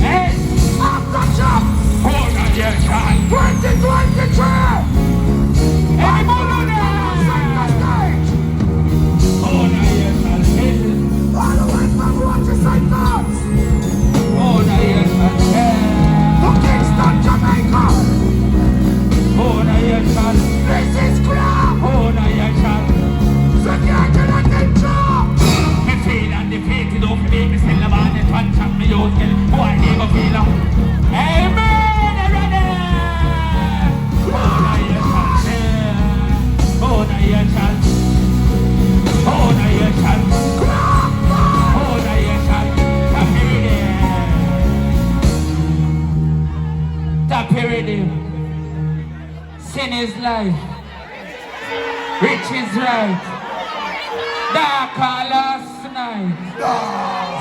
Hey, after job. Hold on your child. 2023. Everybody there. Hold on your child. All the way from Waterside North. Hold on your child. To Kingston, Jamaica. Hold on your child. This is Kraff. Hold on your child. So can't get a good job. Me feel undefeated. Don't make me still about it. One shot me out. Boy, never feel up. Amen. Ready. Hold on your child. Hold on your child. Hold on your child. Hold on your child. Top rhythm. Sin is life. Rich is right. Darker last night.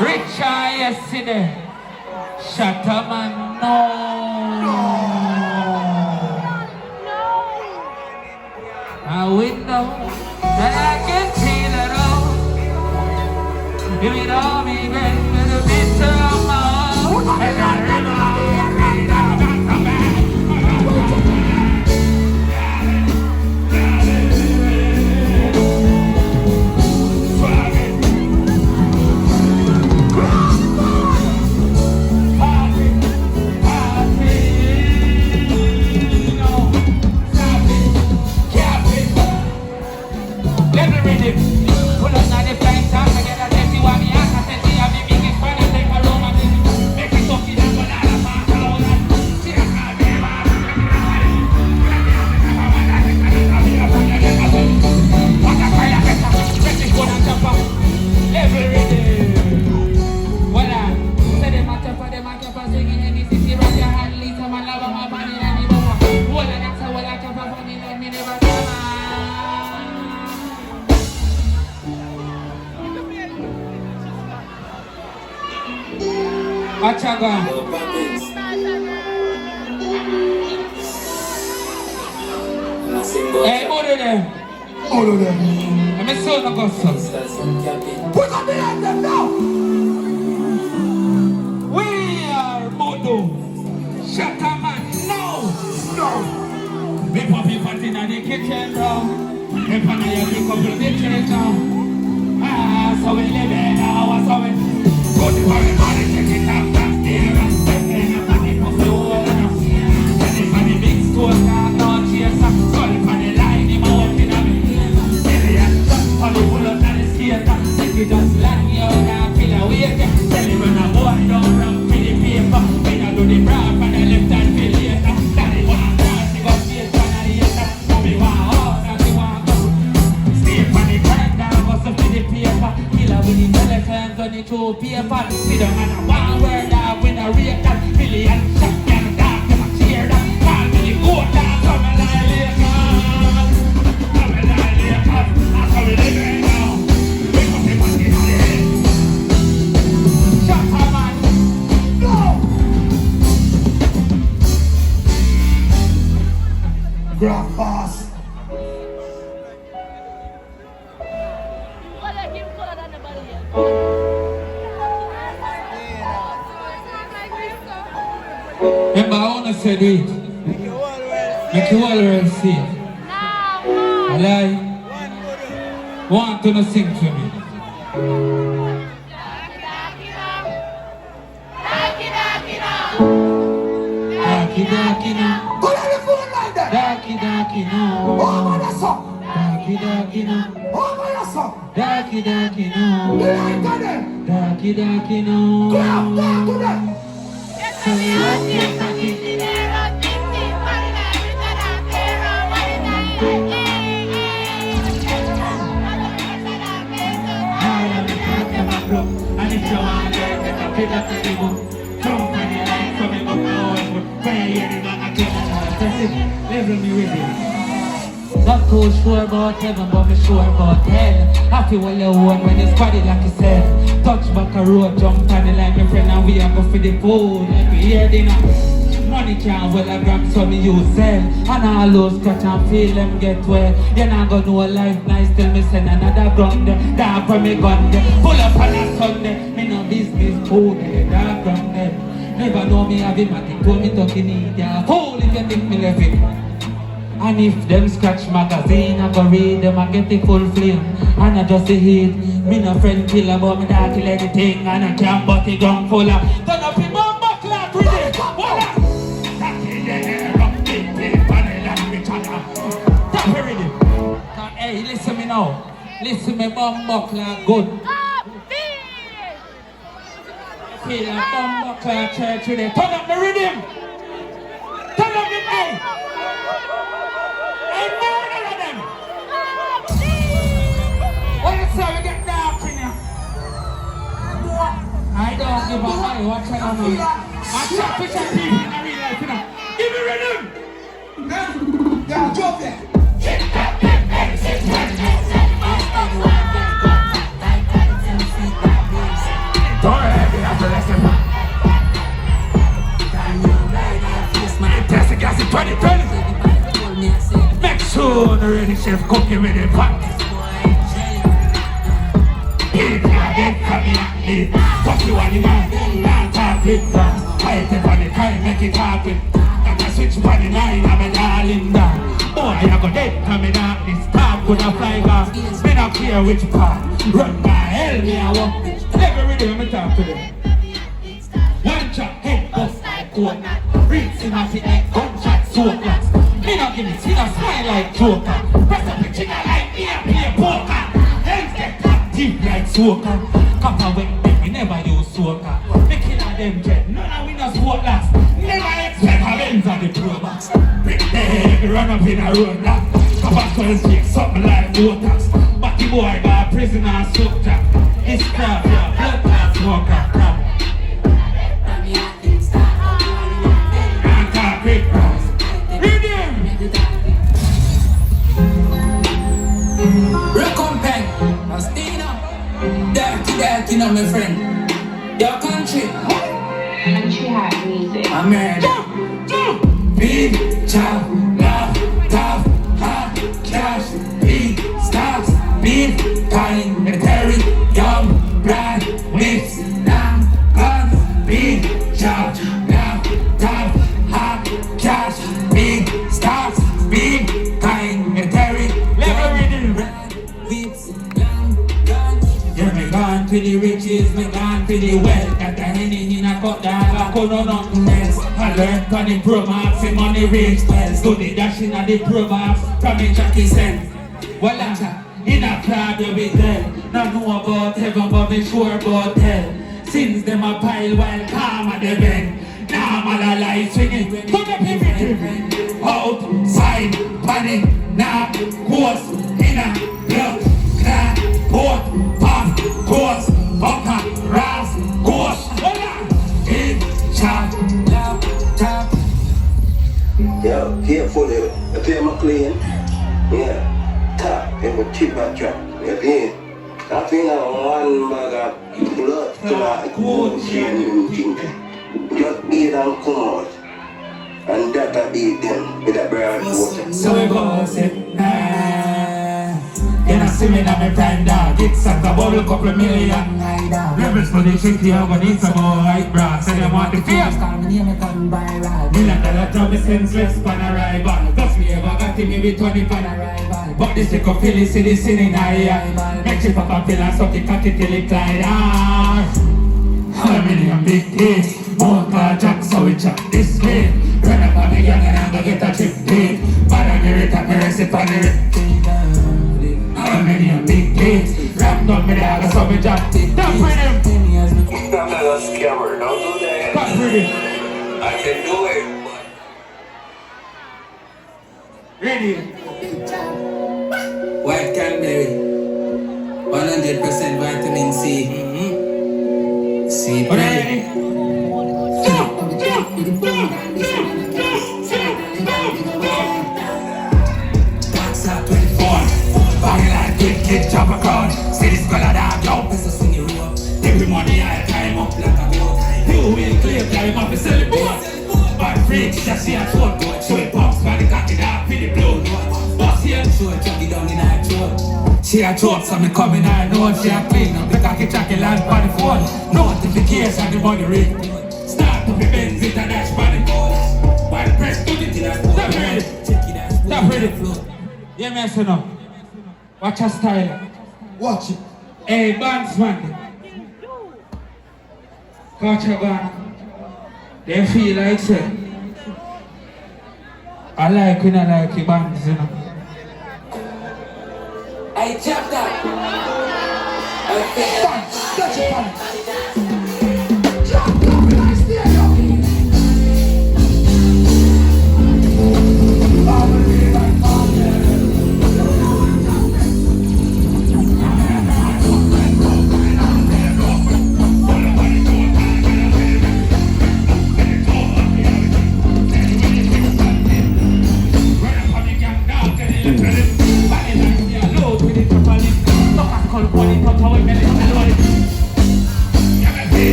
Richer yesterday. Shatterman, no. A window that I can see it all. Give it all me back with a bit of my own. And I Achaga. Hey, all of them. All of them. I'm a son of God. Put on the hand them now. We are Modo. Shatterman. No. No. We pop in party in the kitchen now. We pop in a couple of bitches now. Ah, so we live in now. So we go to everybody, check it out. Just land you now, feel away. Tell him when I boy don't run for the paper. When I do the brap and I left and feel later. Daddy want grass, he got face and I later. Mommy want horse and she want go. Stay on the ground down, bust up to the paper. Killer with the telephones on the two paper. See them and I one word out when I rate that. Million shot and dark, them a cheer that. Call me the goat down, come and lie later. Come and lie later. That's how we live right now. Kraff boss. Remember, I want to say do it. Make you all well see it. I lie. Want to not sing for me. Daki no. Put on the phone like that. Daki no. Oh my song. Daki no. Oh my song. Daki no. The light on them. Daki no. Kraff, talk to them. And if you want to get a bit of the book, jump on the line for me, but now I'm level me with it. Not too sure about heaven, but me sure about hell. Happy while you own when it's body like you said. Touch back a road, jump on the line, my friend, and we are go for the food. Like we hear dinner. Money can't well a grab, so me use sell. And all those scratch and feel them get well. You not gonna know life nice till me send another gun there. Down for me gun there. Pull up on a Sunday, me no business. Who the dark from them? Never know me have him, I think told me talking need ya. Fool if you think me left it. And if them scratch magazine, I go read them and get the full flame. And I just see heat. Me no friend killer, but me not kill anything. And I can't but the gun full of. Turn up in my buckler with it. Voila! That in the air of big vanilla with other. Tap it with it. Hey, listen me now. Listen me, bomb buckler good. Kill a bomb buckler church with it. Turn up the rhythm. Turn up the hey. Hey, murder of them. What you say? We get dark in here. I don't give a lie. Watch out on me. I chat to chat people in real life, you know. Give me rhythm. Yeah, drop it. Don't heavy after lesson. Test the gas in 2020. Make sure the ready chef cooking with the pot. If you get from me, fuck you animal. Now talk with that. I take on the time, make it happen. And I switch for the 9, I'm a darling down. Boy, I go dead, coming out this car could have fly back. Me not care which part. Run my hell, me I walk. Every day I'm talk to them. One shot, head bust like coconut. Rinse in my feet like gunshot, so glass. Me not give me, see not smile like Joker. Press up the trigger like me and play poker. Hands get cut deep like soaker. Copper wet, we never use soaker. The killer them jet, none of we no sport last. Never expect a Benz on the pro box. Brick the head, run up in a road block. Copper skull stick, something like Botox. But the boy got prisoner soldier. It's Kraff, yeah, blood clot smoker, Kraff. Anti-quick price. Read him! Recompense, Mastina. Dirty, no, my friend. Your country. Country hot music. America. Big chop, love, tough, hot, cash, big stocks, big kind, military, young, brand, mix, lamb, guns, big chop, love, tough, hot, cash, big stocks, big kind, military, Level reading. whips, lamb, guns. Yeah, me gone to the riches, me gone to the wealth. Got the henny in a cup, dog, I could know nothing else. I learned from the promax, the money rich wells. Do the dashing of the promax, from the Jackie Sen. Voila, in a crowd you be there. Not know about heaven, but be sure about hell. Since them a pile while calm at the bend. Now I'm all alive swinging. Put up everything. Outside, panic, now, course, in a blood, crack, port, puff, course, bunker, ras, course. Voila, in chop, love, chop. Yo, carefully, I feel my clean. Yeah, top, and with cheap back trap. Again, I think I one bag of blood clot, just eat and come out. And that I beat them with a brown water. So we go sit nah. You know see me now me prime dog. It's at a bubble couple million. Rebels for the city, I'm gonna need some more white brass. Say they want the fear. $1 job is senseless pan arrival. Just me ever got him with 20 pan arrival. But this little Philly see this in eye. Make she pop a pill and suck it, cut it till it glide. Aluminium big case. More car jack so we chop this way. Run up on the young and I'm gonna get a chip deep. But I'm here to press it on the aluminium big case. Wrapped up me dog so we chop it. Don't bring him. I'm not a scammer, don't do that. Don't bring him. I can do it. Ready. White cranberry, 100% vitamin C. See, Ready. What's up, 24? Bang like kid, chop a crowd. See this color dog, yo. Let's sing it real. Every money I time up like a boat. You will clear time up and sell it boat. Bad freaks, just see a throat. Show it pops, but they got it up in the blood. Boss here, Show it, chop it down in her throat. she a throat, so me coming I know she a clean up. The cocky jacket land on the phone. Notification, money ring. Start to be Benz it and dash body. One press to it. Stop ready. Stop ready. Yeah, me say no. Watch your style. Watch it. Hey, bandsman. Catch a band. They feel like say. I like when I like your bands, you know. I chopped that. Okay. Touch it, man.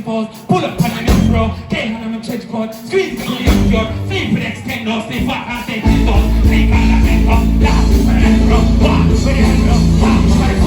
Pull up on the next row, came on the church court, squeeze the young fjord, sleep with extend stay back and take it off, take on the next row, laugh with the next row, walk with the next row, walk with the